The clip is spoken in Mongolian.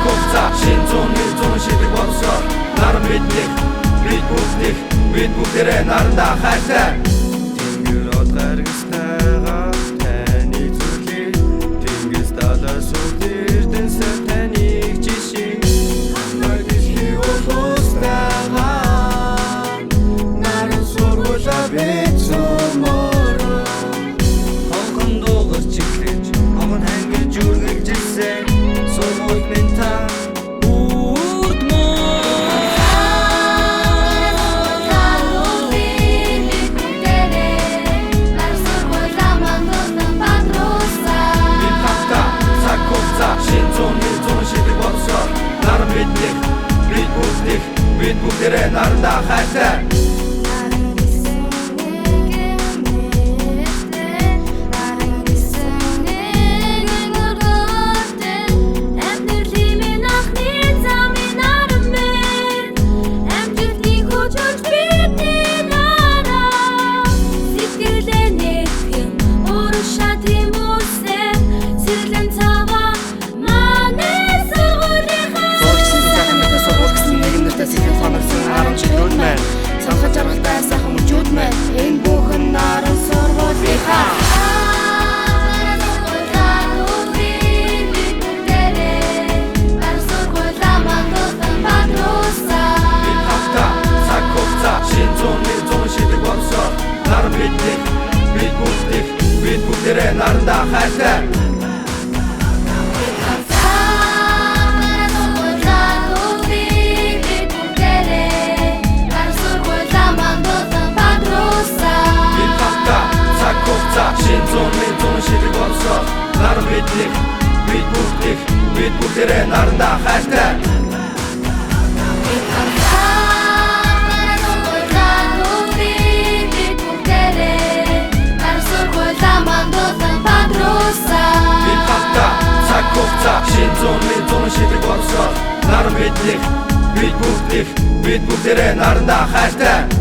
хугацаа шин зүүн шидэг болсоор наран биднийг бид бүгдээрээ нарандаа хайртай тэнгэр од гаргастайгаа таны зүрхийг тэнгис талаас үдэрдэн сар таныг жишин хамаг дэлхий уулустайгаа наран сургуулаа бид зумороо хонхон дугаар чиглэж хонхон хангиж үргэлжилсэн сургууль минь та бид бүгдээрээ нарандаа хайртай Санхаж жаргалтай сайхан мөчүүд мэн энэ бүхэн наран сургуулийнхаа бид хамтдаа цаг хугацаа шин зүүн шидэг болсоор наран бид бүгдээрээ нарандаа хайртай шин зүүн шидэг болсоор наран бид бүгдээрээ нарандаа хайртай бид хамтдаа цаг хугацаа шин зүүн шидэг болсоор наран бид бүгдээрээ нарандаа хайртай